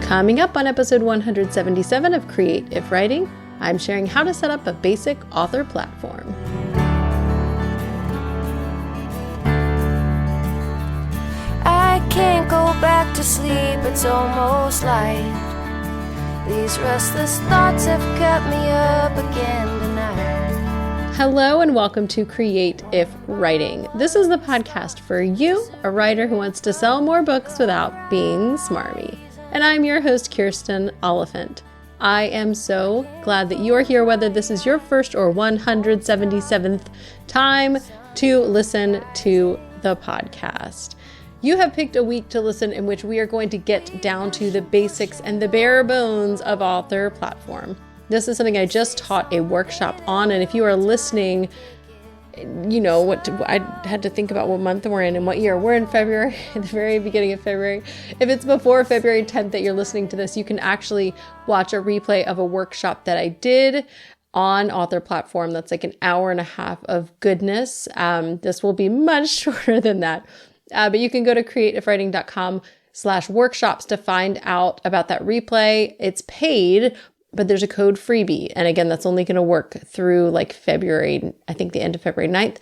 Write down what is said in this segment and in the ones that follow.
Coming up on episode 177 of Create If Writing, I'm sharing how to set up a basic author platform. I can't go back to sleep, it's almost light. These restless thoughts have kept me up again tonight. Hello and welcome to Create If Writing. This is the podcast for you, a writer who wants to sell more books without being smarmy. And I'm your host, Kirsten Oliphant. I am so glad that you are here, whether this is your first or 177th time to listen to the podcast. You have picked a week to listen in which we are going to get down to the basics and the bare bones of author platform. This is something I just taught a workshop on, and if you are listening, you know what I had to think about what month we're in and what year. We're in February, at the very beginning of February. If it's before February 10th that you're listening to this, you can actually watch a replay of a workshop that I did on author platform. That's like an hour and a half of goodness. This will be much shorter than that. But you can go to createifwriting.com/workshops to find out about that replay. It's paid, but there's a code freebie. And again, that's only going to work through like February, I think the end of February 9th.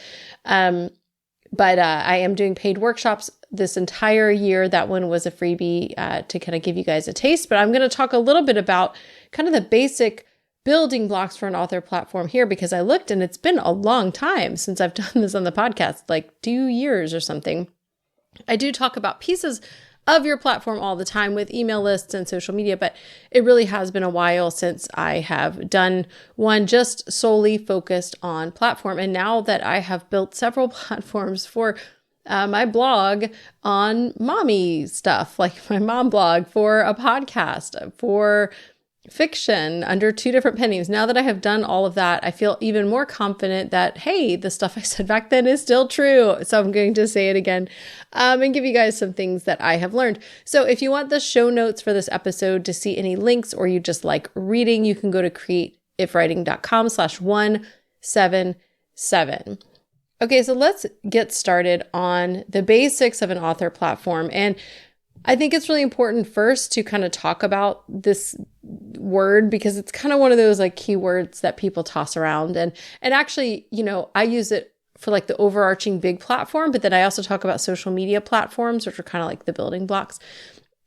But I am doing paid workshops this entire year. That one was a freebie to kind of give you guys a taste. But I'm going to talk a little bit about kind of the basic building blocks for an author platform here, because I looked and it's been a long time since I've done this on the podcast, like 2 years or something. I do talk about pieces of your platform all the time with email lists and social media, but it really has been a while since I have done one just solely focused on platform. And now that I have built several platforms for my blog on mommy stuff, like my mom blog, for a podcast, for fiction under 2 different pen names. Now that I have done all of that, I feel even more confident that, hey, the stuff I said back then is still true. So I'm going to say it again and give you guys some things that I have learned. So if you want the show notes for this episode to see any links, or you just like reading, you can go to createifwriting.com/177. Okay, so let's get started on the basics of an author platform. And I think it's really important first to kind of talk about this word, because it's kind of one of those like keywords that people toss around. And actually, you know, I use it for like the overarching big platform, but then I also talk about social media platforms, which are kind of like the building blocks.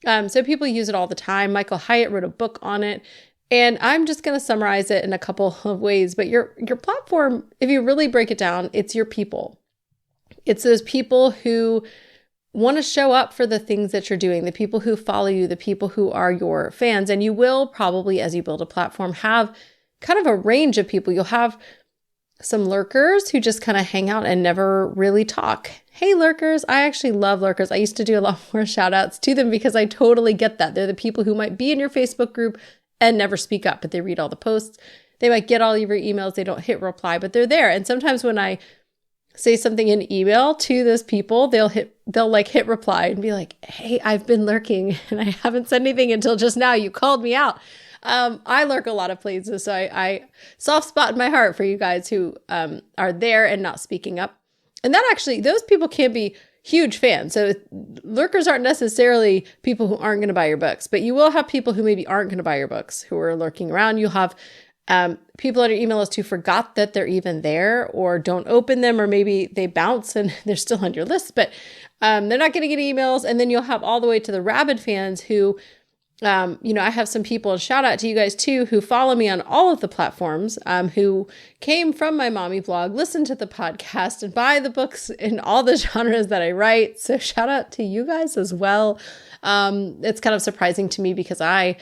So people use it all the time. Michael Hyatt wrote a book on it, and I'm just going to summarize it in a couple of ways. But your platform, if you really break it down, it's your people. It's those people who want to show up for the things that you're doing, the people who follow you, the people who are your fans. And you will probably, as you build a platform, have kind of a range of people. You'll have some lurkers who just kind of hang out and never really talk. Hey, lurkers. I actually love lurkers. I used to do a lot more shout outs to them because I totally get that. They're the people who might be in your Facebook group and never speak up, but they read all the posts. They might get all of your emails. They don't hit reply, but they're there. And sometimes when I say something in email to those people, they'll hit reply and be like, hey, I've been lurking and I haven't said anything until just now. You called me out. I lurk a lot of places, so I soft spot in my heart for you guys who are there and not speaking up. And that actually, those people can be huge fans. So lurkers aren't necessarily people who aren't going to buy your books, but you will have people who maybe aren't going to buy your books who are lurking around. You'll have people on your email list who forgot that they're even there, or don't open them, or maybe they bounce and they're still on your list, but they're not going to get emails. And then you'll have all the way to the rabid fans who, I have some people, and shout out to you guys too, who follow me on all of the platforms, who came from my mommy blog, listen to the podcast, and buy the books in all the genres that I write. So shout out to you guys as well. It's kind of surprising to me because I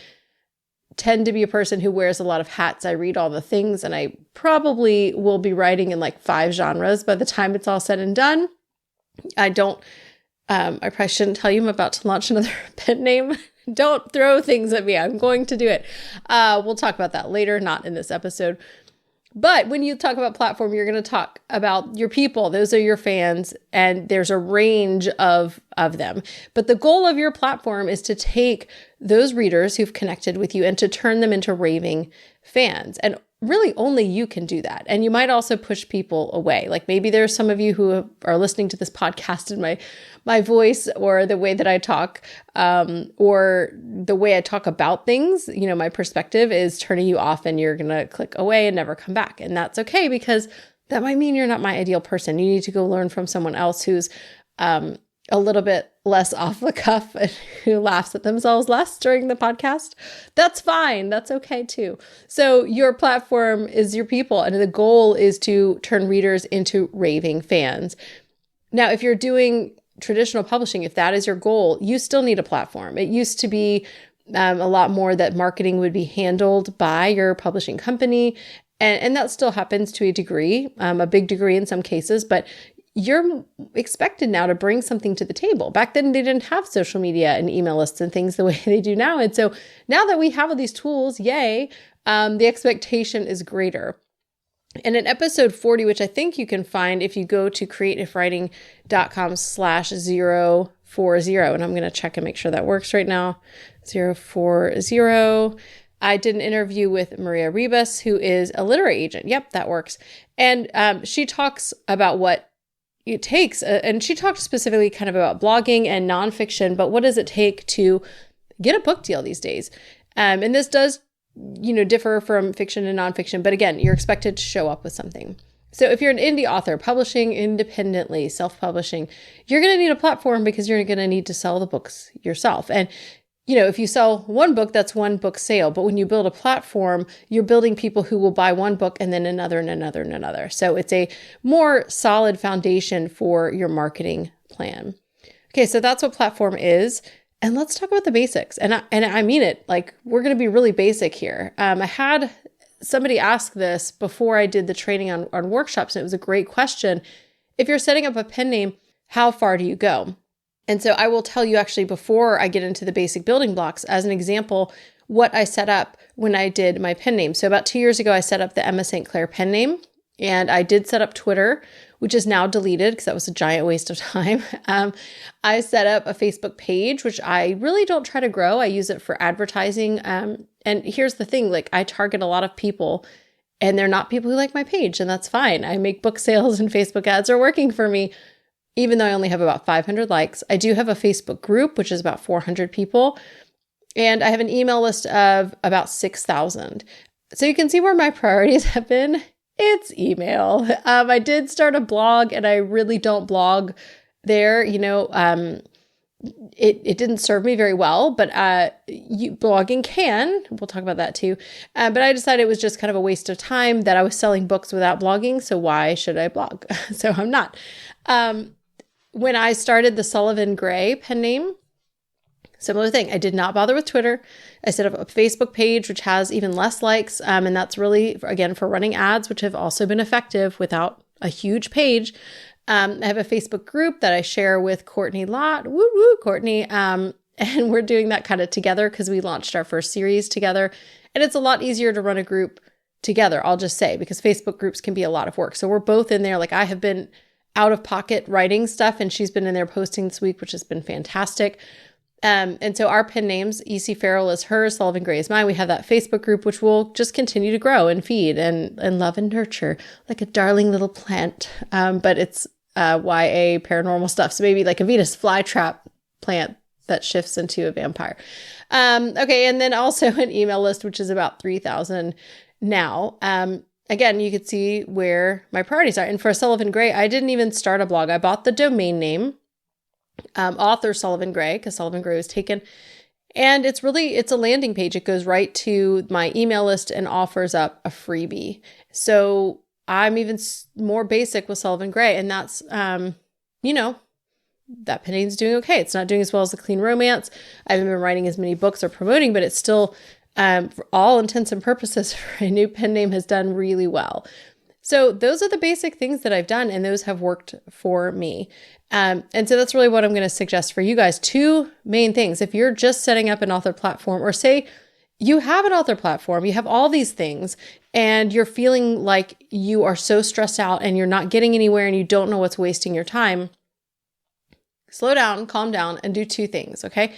tend to be a person who wears a lot of hats. I read all the things, and I probably will be writing in like 5 genres by the time it's all said and done. I probably shouldn't tell you I'm about to launch another pen name. Don't throw things at me. I'm going to do it. We'll talk about that later, not in this episode. But when you talk about platform, you're going to talk about your people. Those are your fans, and there's a range of them. But the goal of your platform is to take those readers who've connected with you and to turn them into raving fans. And really only you can do that. And you might also push people away. Like maybe there's some of you who are listening to this podcast and my voice or the way that I talk, or the way I talk about things, my perspective is turning you off and you're going to click away and never come back. And that's okay, because that might mean you're not my ideal person. You need to go learn from someone else who's a little bit less off the cuff and who laughs at themselves less during the podcast. That's fine. That's okay too. So your platform is your people, and the goal is to turn readers into raving fans. Now, if you're doing traditional publishing, if that is your goal, you still need a platform. It used to be a lot more that marketing would be handled by your publishing company. And that still happens to a degree, a big degree in some cases, but you're expected now to bring something to the table. Back then, they didn't have social media and email lists and things the way they do now. And so now that we have all these tools, yay, the expectation is greater. And in episode 40, which I think you can find if you go to creativewriting.com/040, and I'm going to check and make sure that works right now, 040, I did an interview with Maria Ribas, who is a literary agent. Yep, that works. And she talks about what it takes, and she talked specifically kind of about blogging and nonfiction, but what does it take to get a book deal these days? And this does, differ from fiction and nonfiction, but again, you're expected to show up with something. So if you're an indie author publishing independently, self-publishing, you're going to need a platform because you're going to need to sell the books yourself. And if you sell one book, that's one book sale. But when you build a platform, you're building people who will buy one book and then another and another and another. So it's a more solid foundation for your marketing plan. Okay, so that's what platform is. And let's talk about the basics. And I mean it, like we're going to be really basic here. I had somebody ask this before I did the training on workshops, and it was a great question. If you're setting up a pen name, how far do you go? And so I will tell you actually before I get into the basic building blocks, as an example, what I set up when I did my pen name. So about 2 years ago, I set up the Emma St. Clair pen name, and I did set up Twitter, which is now deleted because that was a giant waste of time. I set up a Facebook page, which I really don't try to grow. I use it for advertising. And here's the thing, like I target a lot of people and they're not people who like my page, and that's fine. I make book sales and Facebook ads are working for me. Even though I only have about 500 likes, I do have a Facebook group, which is about 400 people. And I have an email list of about 6,000. So you can see where my priorities have been. It's email. I did start a blog, and I really don't blog there. It didn't serve me very well, but blogging can. We'll talk about that too. But I decided it was just kind of a waste of time that I was selling books without blogging. So why should I blog? So I'm not. When I started the Sullivan Gray pen name, similar thing. I did not bother with Twitter. I set up a Facebook page, which has even less likes. And that's really, again, for running ads, which have also been effective without a huge page. I have a Facebook group that I share with Courtney Lott. Woo woo, Courtney. And we're doing that kind of together because we launched our first series together. And it's a lot easier to run a group together, I'll just say, because Facebook groups can be a lot of work. So we're both in there. Like I have been out of pocket writing stuff, and she's been in there posting this week, which has been fantastic. And so our pen names, E.C. Farrell is hers, Sullivan Gray is mine. We have that Facebook group, which will just continue to grow and feed and love and nurture like a darling little plant. But it's YA paranormal stuff. So maybe like a Venus flytrap plant that shifts into a vampire. Okay. And then also an email list, which is about 3,000 now. Again, you could see where my priorities are. And for Sullivan Gray, I didn't even start a blog. I bought the domain name, author Sullivan Gray, because Sullivan Gray was taken. And it's a landing page. It goes right to my email list and offers up a freebie. So I'm even more basic with Sullivan Gray. And that's, that pen name's doing okay. It's not doing as well as the Clean Romance. I haven't been writing as many books or promoting, but it's still, for all intents and purposes, for a new pen name has done really well. So those are the basic things that I've done, and those have worked for me. And so that's really what I'm going to suggest for you guys. Two main things. If you're just setting up an author platform, or say you have an author platform, you have all these things, and you're feeling like you are so stressed out and you're not getting anywhere and you don't know what's wasting your time, slow down, calm down, and do two things, okay?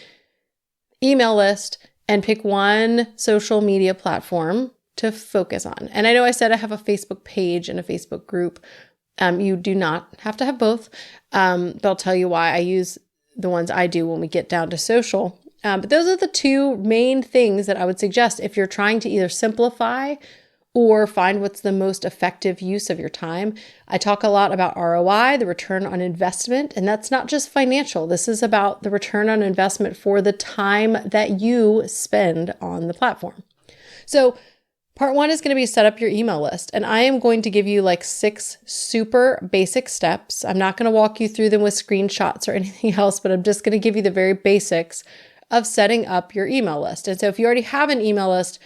Email list and pick one social media platform to focus on. And I know I said I have a Facebook page and a Facebook group. You do not have to have both. But I'll tell you why I use the ones I do when we get down to social. But those are the two main things that I would suggest if you're trying to either simplify or find what's the most effective use of your time. I talk a lot about ROI, the return on investment, and that's not just financial. This is about the return on investment for the time that you spend on the platform. So part one is going to be set up your email list. And I am going to give you like 6 super basic steps. I'm not going to walk you through them with screenshots or anything else, but I'm just going to give you the very basics of setting up your email list. And so if you already have an email list,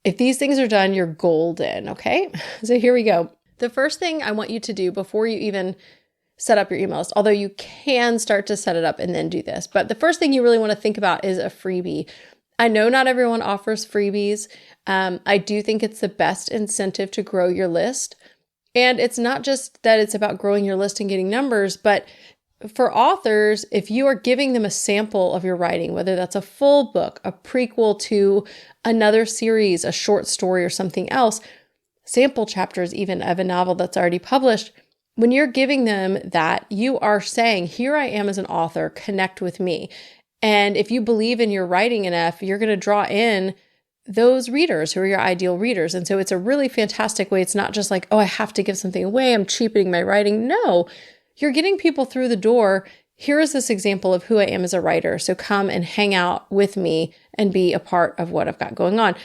if these things are done, you're golden, okay? So here we go. The first thing I want you to do before you even set up your email list, although you can start to set it up and then do this, but the first thing you really want to think about is a freebie. I know not everyone offers freebies. I do think it's the best incentive to grow your list. And it's not just that it's about growing your list and getting numbers, but for authors, if you are giving them a sample of your writing, whether that's a full book, a prequel to another series, a short story, or something else, sample chapters even of a novel that's already published, when you're giving them that, you are saying, here I am as an author, connect with me. And if you believe in your writing enough, you're going to draw in those readers who are your ideal readers. And so it's a really fantastic way. It's not just like, oh, I have to give something away, I'm cheapening my writing. No, you're getting people through the door. Here is this example of who I am as a writer. So come and hang out with me and be a part of what I've got going on.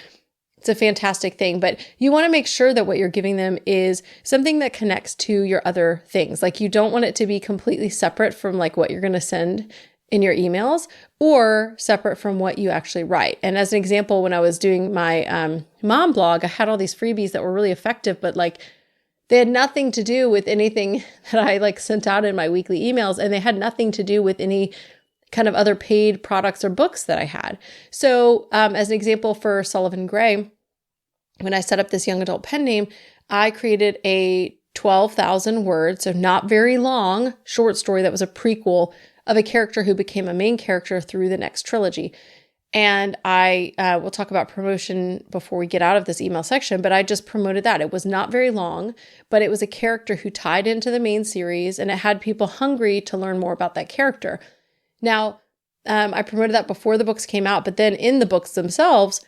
It's a fantastic thing, but you want to make sure that what you're giving them is something that connects to your other things. Like you don't want it to be completely separate from like what you're going to send in your emails or separate from what you actually write. And as an example, when I was doing my mom blog, I had all these freebies that were really effective, but like they had nothing to do with anything that I like sent out in my weekly emails, and they had nothing to do with any kind of other paid products or books that I had. So as an example for Sullivan Gray, when I set up this young adult pen name, I created a 12,000 words, so not very long, short story that was a prequel of a character who became a main character through the next trilogy. And I will talk about promotion before we get out of this email section, but I just promoted that. It was not very long, but it was a character who tied into the main series, and it had people hungry to learn more about that character. Now, I promoted that before the books came out, but then in the books themselves,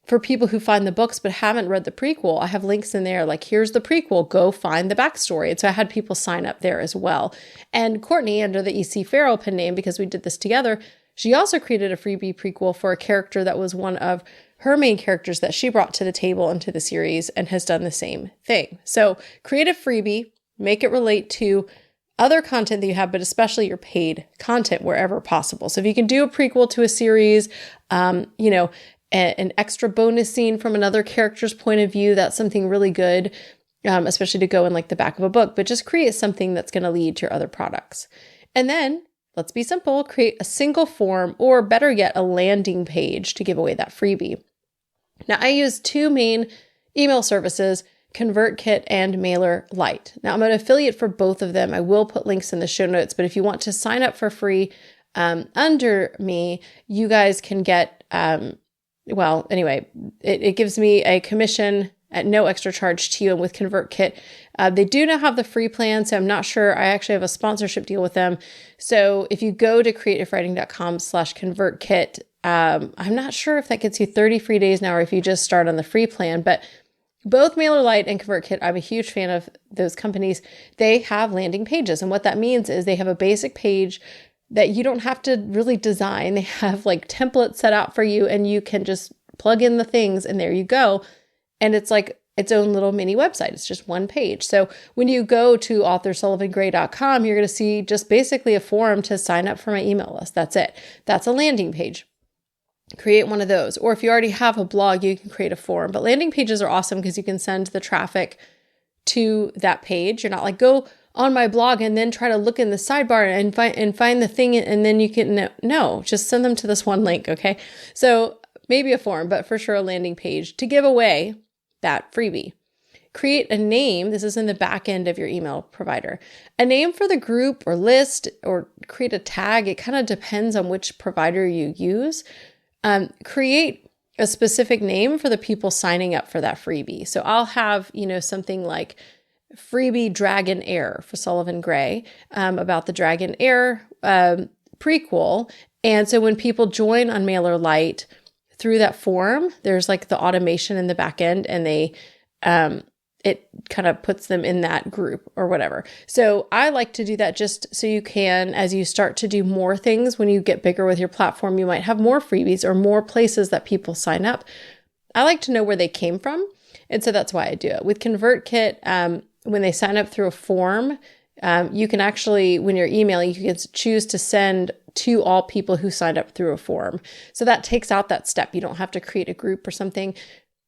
for people who find the books but haven't read the prequel, I have links in there like, here's the prequel, go find the backstory. And so I had people sign up there as well. And Courtney, under the E.C. Farrell pen name, because we did this together, she also created a freebie prequel for a character that was one of her main characters that she brought to the table into the series and has done the same thing. So create a freebie, make it relate to other content that you have, but especially your paid content wherever possible. So if you can do a prequel to a series, an extra bonus scene from another character's point of view, that's something really good, especially to go in like the back of a book, but just create something that's going to lead to your other products. And then let's be simple, create a single form, or better yet, a landing page to give away that freebie. Now, I use 2 main email services, ConvertKit and MailerLite. Now, I'm an affiliate for both of them. I will put links in the show notes, but if you want to sign up for free under me, you guys can get, it gives me a commission at no extra charge to you. And with ConvertKit, they do now have the free plan, so I'm not sure. I actually have a sponsorship deal with them. So if you go to creativewriting.com/ConvertKit, I'm not sure if that gets you 30 free days now or if you just start on the free plan, but both MailerLite and ConvertKit, I'm a huge fan of those companies. They have landing pages. And what that means is they have a basic page that you don't have to really design. They have like templates set out for you, and you can just plug in the things and there you go. And it's like its own little mini website. It's just one page. So when you go to authorsullivangray.com, you're going to see just basically a form to sign up for my email list. That's it. That's a landing page. Create one of those. Or if you already have a blog, you can create a form. But landing pages are awesome because you can send the traffic to that page. You're not like, go on my blog and then try to look in the sidebar and find the thing, and then you can, no, just send them to this one link, okay? So maybe a form, but for sure a landing page to give away that freebie. Create a name. This is in the back end of your email provider. A name for the group or list, or create a tag. It kind of depends on which provider you use. Create a specific name for the people signing up for that freebie. So I'll have, something like Freebie Dragon Air for Sullivan Gray, about the Dragon Air prequel. And so when people join on MailerLite through that form, there's like the automation in the back end, and they it kind of puts them in that group or whatever. So I like to do that just so you can, as you start to do more things, when you get bigger with your platform, you might have more freebies or more places that people sign up. I like to know where they came from. And so that's why I do it. With ConvertKit, when they sign up through a form, you can actually, when you're emailing, you can choose to send to all people who signed up through a form. So that takes out that step. You don't have to create a group or something.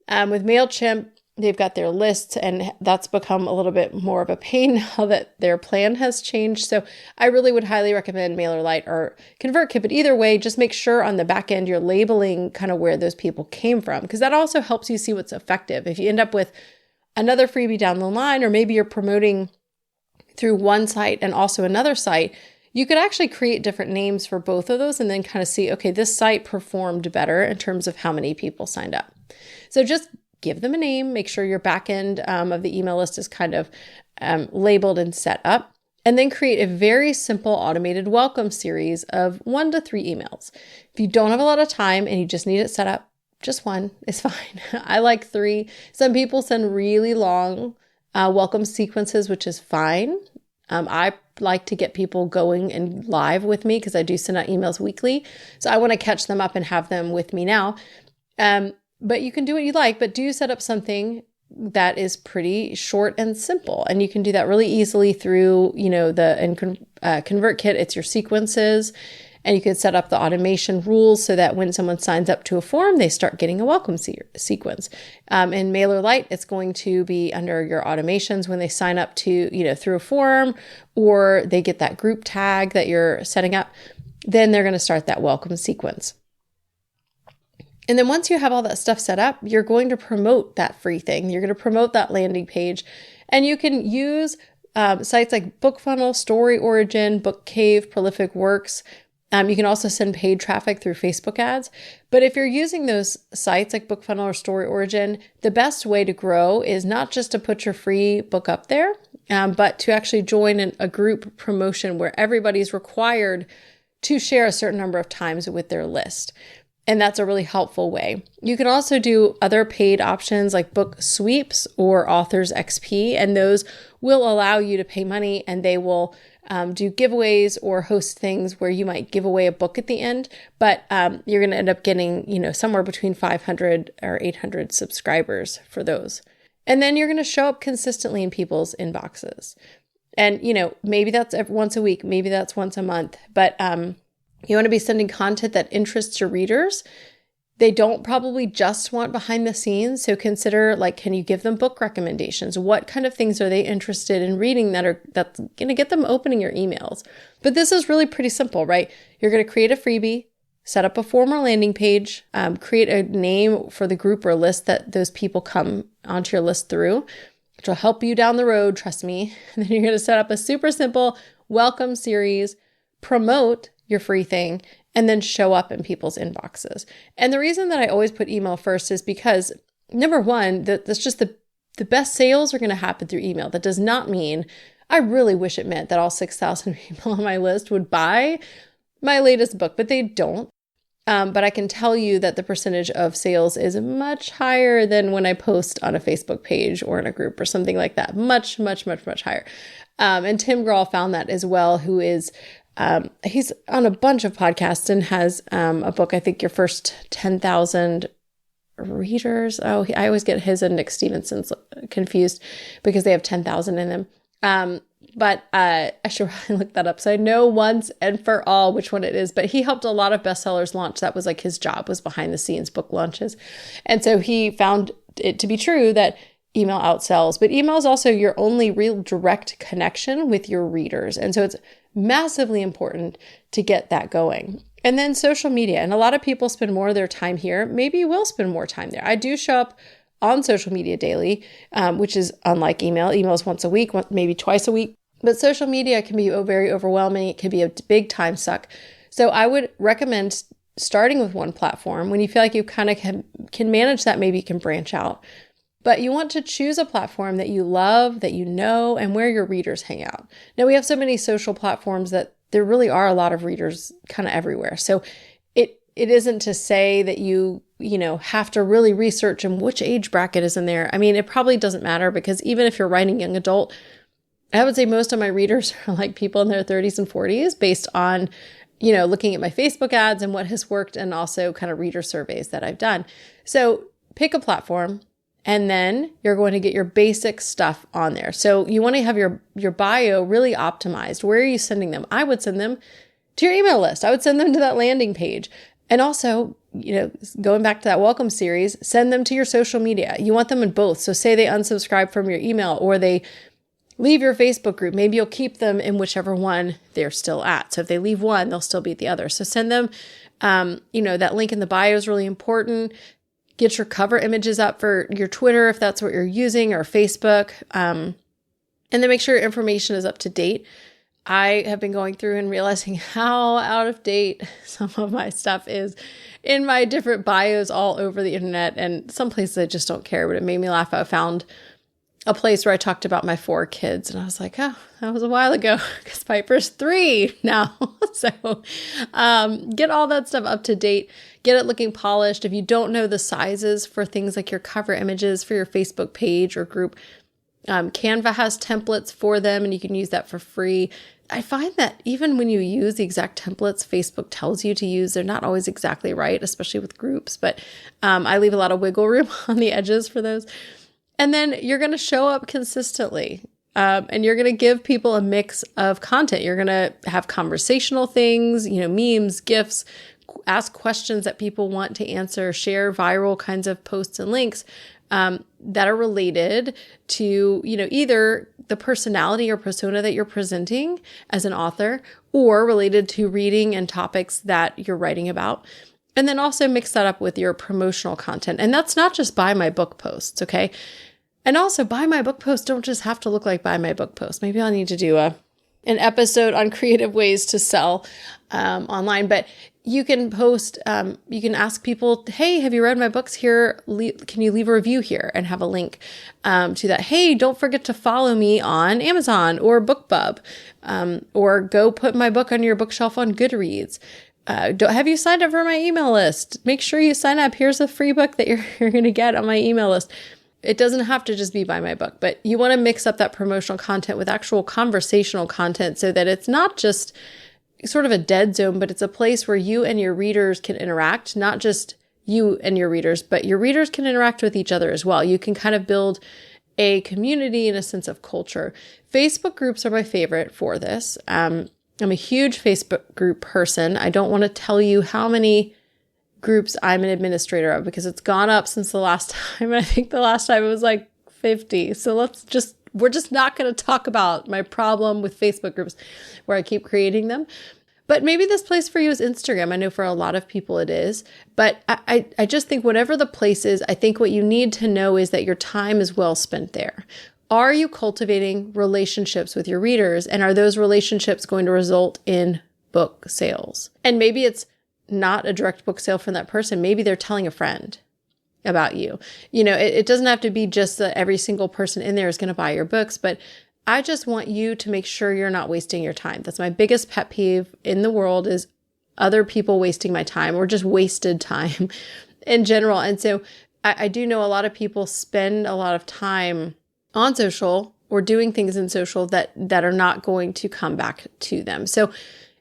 With MailChimp, they've got their lists, and that's become a little bit more of a pain now that their plan has changed. So I really would highly recommend MailerLite or ConvertKit, but either way, just make sure on the back end you're labeling kind of where those people came from, because that also helps you see what's effective. If you end up with another freebie down the line, or maybe you're promoting through one site and also another site, you could actually create different names for both of those and then kind of see, okay, this site performed better in terms of how many people signed up. So just give them a name, make sure your back end of the email list is kind of labeled and set up, and then create a very simple automated welcome series of 1 to 3 emails. If you don't have a lot of time and you just need it set up, just 1 is fine. I like 3. Some people send really long welcome sequences, which is fine. I like to get people going and live with me because I do send out emails weekly. So I want to catch them up and have them with me now. But you can do what you like, but do set up something that is pretty short and simple. And you can do that really easily through, ConvertKit, it's your sequences. And you can set up the automation rules so that when someone signs up to a form, they start getting a welcome sequence. In MailerLite, it's going to be under your automations when they sign up to, through a form, or they get that group tag that you're setting up, then they're going to start that welcome sequence. And then once you have all that stuff set up, you're going to promote that free thing. You're going to promote that landing page. And you can use sites like BookFunnel, Story Origin, BookCave, Prolific Works. You can also send paid traffic through Facebook ads. But if you're using those sites like BookFunnel or Story Origin, the best way to grow is not just to put your free book up there, but to actually join a group promotion where everybody's required to share a certain number of times with their list. And that's a really helpful way. You can also do other paid options like book sweeps or authors XP, and those will allow you to pay money, and they will do giveaways or host things where you might give away a book at the end, but you're going to end up getting, somewhere between 500 or 800 subscribers for those. And then you're going to show up consistently in people's inboxes. And, maybe that's once a week, maybe that's once a month, but you want to be sending content that interests your readers. They don't probably just want behind the scenes. So consider, can you give them book recommendations? What kind of things are they interested in reading that's going to get them opening your emails? But this is really pretty simple, right? You're going to create a freebie, set up a form or landing page, create a name for the group or list that those people come onto your list through, which will help you down the road, trust me. And then you're going to set up a super simple welcome series, promote your free thing, and then show up in people's inboxes. And the reason that I always put email first is because, number one, that's just the best sales are going to happen through email. That does not mean, I really wish it meant that all 6,000 people on my list would buy my latest book, but they don't. But I can tell you that the percentage of sales is much higher than when I post on a Facebook page or in a group or something like that. Much, much, much, much higher. And Tim Grahl found that as well, who is he's on a bunch of podcasts and has a book, I think Your First 10,000 Readers. Oh, I always get his and Nick Stevenson's confused because they have 10,000 in them. But I should probably look that up so I know once and for all which one it is. But he helped a lot of bestsellers launch. That was his job, was behind the scenes book launches. And so he found it to be true that email outsells, but email is also your only real direct connection with your readers. And so it's massively important to get that going. And then social media. And a lot of people spend more of their time here. Maybe you will spend more time there. I do show up on social media daily, which is unlike email. Email is once a week, maybe twice a week. But social media can be very overwhelming. It can be a big time suck. So I would recommend starting with one platform. When you feel like you kind of can manage that, maybe you can branch out. But you want to choose a platform that you love, that you know, and where your readers hang out. Now, we have so many social platforms that there really are a lot of readers kind of everywhere. So it isn't to say that you have to really research in which age bracket is in there. I mean, it probably doesn't matter, because even if you're writing young adult, I would say most of my readers are like people in their 30s and 40s based on, looking at my Facebook ads and what has worked, and also kind of reader surveys that I've done. So pick a platform, and then you're going to get your basic stuff on there. So you want to have your bio really optimized. Where are you sending them? I would send them to your email list. I would send them to that landing page. And also, going back to that welcome series, send them to your social media. You want them in both. So say they unsubscribe from your email, or they leave your Facebook group. Maybe you'll keep them in whichever one they're still at. So if they leave one, they'll still be at the other. So send them, that link in the bio is really important. Get your cover images up for your Twitter, if that's what you're using, or Facebook. And then make sure your information is up to date. I have been going through and realizing how out of date some of my stuff is in my different bios all over the internet, and some places I just don't care, but it made me laugh. I found a place where I talked about my 4 kids, and I was like, oh, that was a while ago, because Piper's 3 now. So get all that stuff up to date, get it looking polished. If you don't know the sizes for things like your cover images for your Facebook page or group, Canva has templates for them, and you can use that for free. I find that even when you use the exact templates Facebook tells you to use, they're not always exactly right, especially with groups, but I leave a lot of wiggle room on the edges for those. And then you're going to show up consistently, and you're going to give people a mix of content. You're going to have conversational things, memes, GIFs, ask questions that people want to answer, share viral kinds of posts and links that are related to, either the personality or persona that you're presenting as an author, or related to reading and topics that you're writing about. And then also mix that up with your promotional content. And that's not just buy my book posts, okay? And also, buy my book posts don't just have to look like buy my book posts. Maybe I'll need to do an episode on creative ways to sell online, but you can post, you can ask people, hey, have you read my books here? Can you leave a review here, and have a link to that? Hey, don't forget to follow me on Amazon or BookBub, or go put my book on your bookshelf on Goodreads. Have you signed up for my email list? Make sure you sign up. Here's a free book that you're going to get on my email list. It doesn't have to just be buy my book, but you want to mix up that promotional content with actual conversational content, so that it's not just sort of a dead zone, but it's a place where you and your readers can interact, not just you and your readers, but your readers can interact with each other as well. You can kind of build a community and a sense of culture. Facebook groups are my favorite for this. I'm a huge Facebook group person. I don't want to tell you how many groups I'm an administrator of, because it's gone up since the last time. And I think the last time it was like 50. So we're just not going to talk about my problem with Facebook groups where I keep creating them. But maybe this place for you is Instagram. I know for a lot of people it is, but I just think whatever the place is, I think what you need to know is that your time is well spent there. Are you cultivating relationships with your readers? And are those relationships going to result in book sales? And maybe it's not a direct book sale from that person. Maybe they're telling a friend about you. It doesn't have to be just that every single person in there is going to buy your books, but I just want you to make sure you're not wasting your time. That's my biggest pet peeve in the world, is other people wasting my time, or just wasted time in general. And so I do know a lot of people spend a lot of time on social or doing things in social that are not going to come back to them. So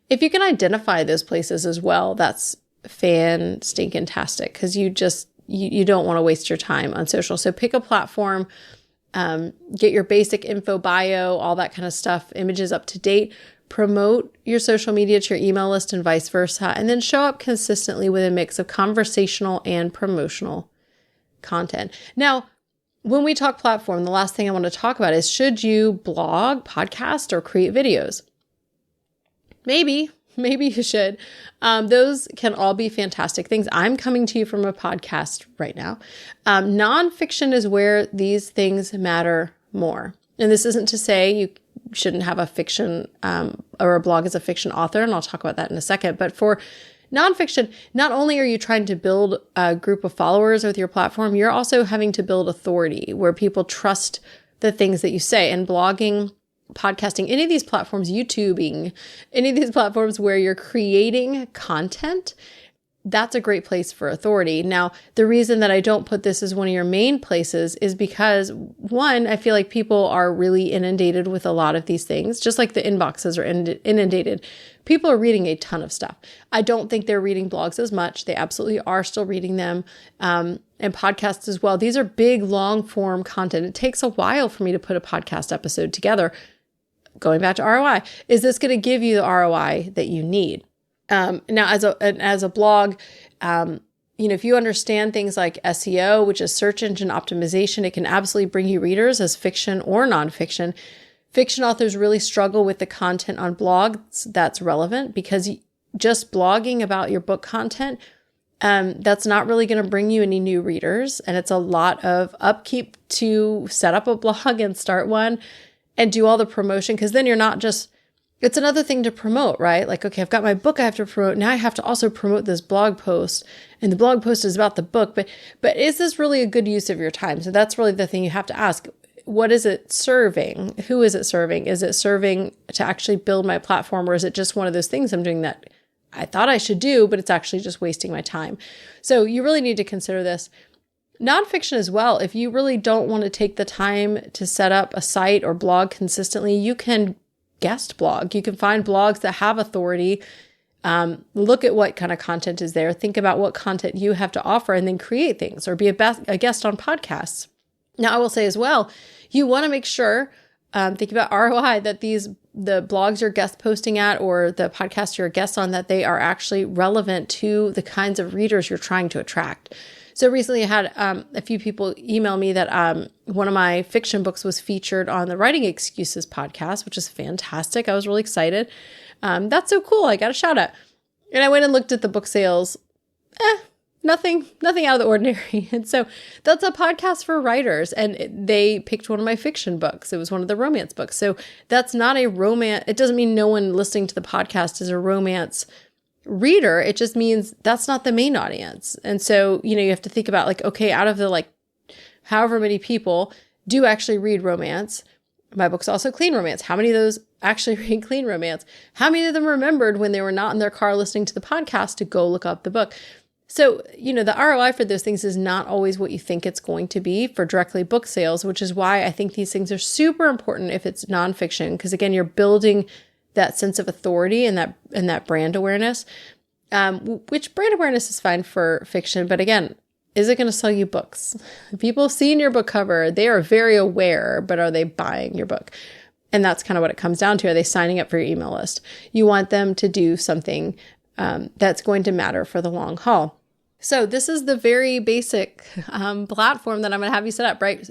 if you can identify those places as well, that's fan-stinkin-tastic, because you don't want to waste your time on social. So pick a platform, get your basic info, bio, all that kind of stuff, images up to date, promote your social media to your email list and vice versa, and then show up consistently with a mix of conversational and promotional content. Now, when we talk platform, the last thing I want to talk about is, should you blog, podcast, or create videos? Maybe you should. Those can all be fantastic things. I'm coming to you from a podcast right now. Nonfiction is where these things matter more. And this isn't to say you shouldn't have a fiction or a blog as a fiction author, and I'll talk about that in a second. But for Nonfiction, not only are you trying to build a group of followers with your platform, you're also having to build authority where people trust the things that you say. And blogging, podcasting, any of these platforms, YouTubing, any of these platforms where you're creating content, that's a great place for authority. Now, the reason that I don't put this as one of your main places is because, one, I feel like people are really inundated with a lot of these things, just like the inboxes are inundated. People are reading a ton of stuff. I don't think they're reading blogs as much. They absolutely are still reading them, and podcasts as well. These are big, long form content. It takes a while for me to put a podcast episode together. Going back to ROI, is this going to give you the ROI that you need? Now, as a blog, if you understand things like SEO, which is search engine optimization, it can absolutely bring you readers as fiction or nonfiction. Fiction authors really struggle with the content on blogs that's relevant because just blogging about your book content, that's not really going to bring you any new readers. And it's a lot of upkeep to set up a blog and start one and do all the promotion, because then you're not just, it's another thing to promote, right? Like, okay, I've got my book I have to promote. Now I have to also promote this blog post, and the blog post is about the book. But is this really a good use of your time? So that's really the thing you have to ask. What is it serving? Who is it serving? Is it serving to actually build my platform, or is it just one of those things I'm doing that I thought I should do, but it's actually just wasting my time? So you really need to consider this. Nonfiction as well. If you really don't want to take the time to set up a site or blog consistently, you can guest blog. You can find blogs that have authority. Look at what kind of content is there. Think about what content you have to offer and then create things, or be a guest on podcasts. Now, I will say as well, you want to make sure, think about ROI, that the blogs you're guest posting at or the podcast you're a guest on, that they are actually relevant to the kinds of readers you're trying to attract. So recently I had a few people email me that one of my fiction books was featured on the Writing Excuses podcast, which is fantastic. I was really excited. That's so cool. I got a shout out. And I went and looked at the book sales. Nothing out of the ordinary. And so that's a podcast for writers. And they picked one of my fiction books. It was one of the romance books. So that's not a romance. It doesn't mean no one listening to the podcast is a romance reader. It just means that's not the main audience. And so, you have to think about, like, okay, out of the however many people do actually read romance, my book's also clean romance. How many of those actually read clean romance? How many of them remembered when they were not in their car listening to the podcast to go look up the book? So, the ROI for those things is not always what you think it's going to be for directly book sales, which is why I think these things are super important if it's nonfiction, because again, you're building that sense of authority and that brand awareness, which brand awareness is fine for fiction. But again, is it going to sell you books? People seeing your book cover, they are very aware, but are they buying your book? And that's kind of what it comes down to. Are they signing up for your email list? You want them to do something that's going to matter for the long haul. So this is the very basic platform that I'm going to have you set up, right?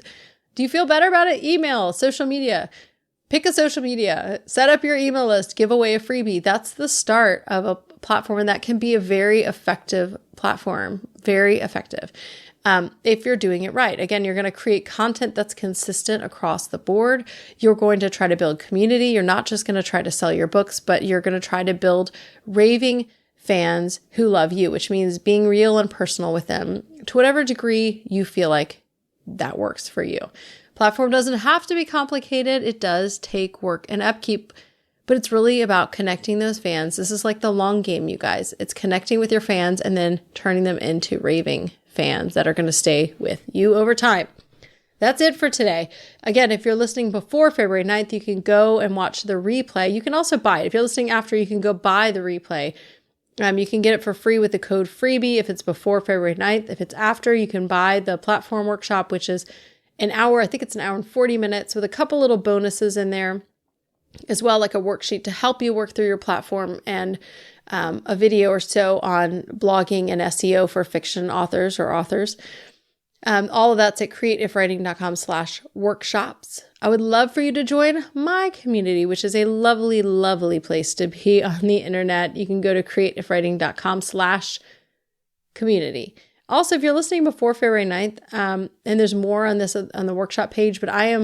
Do you feel better about it? Email, social media. Pick a social media, set up your email list, give away a freebie. That's the start of a platform, and that can be a very effective platform, very effective. If you're doing it right. Again, you're going to create content that's consistent across the board. You're going to try to build community. You're not just going to try to sell your books, but you're going to try to build raving fans who love you, which means being real and personal with them to whatever degree you feel like that works for you. Platform doesn't have to be complicated. It does take work and upkeep, but it's really about connecting those fans. This is like the long game, you guys. It's connecting with your fans and then turning them into raving fans that are going to stay with you over time. That's it for today. Again, if you're listening before February 9th, you can go and watch the replay. You can also buy it. If you're listening after, you can go buy the replay. You can get it for free with the code Freebie if it's before February 9th. If it's after, you can buy the platform workshop, which is an hour. I think it's an hour and 40 minutes with a couple little bonuses in there as well, like a worksheet to help you work through your platform, and a video or so on blogging and SEO for fiction authors or authors. All of that's at creativewriting.com/workshops. I would love for you to join my community, which is a lovely, lovely place to be on the internet. You can go to creativewriting.com/community. Also, if you're listening before February 9th, and there's more on this on the workshop page, but I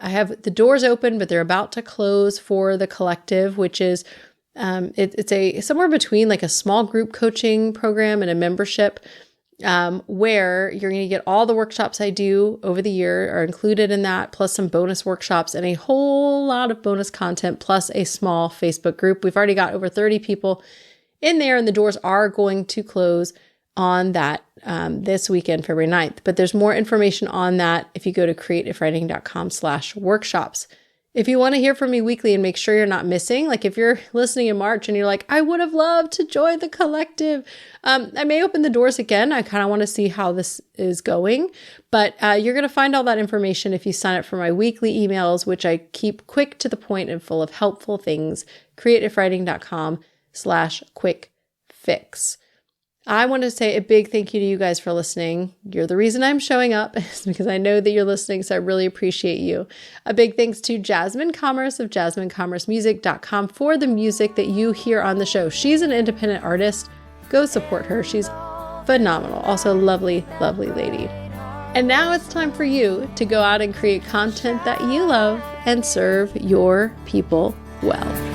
have the doors open, but they're about to close for the collective, which is It's a somewhere between like a small group coaching program and a membership, where you're going to get all the workshops I do over the year are included in that, plus some bonus workshops and a whole lot of bonus content, plus a small Facebook group. We've already got over 30 people in there, and the doors are going to close on that this weekend, February 9th. But there's more information on that if you go to creativewriting.com/workshops. If you want to hear from me weekly and make sure you're not missing, like if you're listening in March and you're like, I would have loved to join the collective, I may open the doors again. I kind of want to see how this is going, but you're going to find all that information if you sign up for my weekly emails, which I keep quick to the point and full of helpful things, creativewriting.com/quick fix. I want to say a big thank you to you guys for listening. You're the reason I'm showing up, is because I know that you're listening, so I really appreciate you. A big thanks to Jasmine Commerce of JasmineCommerceMusic.com for the music that you hear on the show. She's an independent artist. Go support her. She's phenomenal. Also, lovely, lovely lady. And now it's time for you to go out and create content that you love and serve your people well.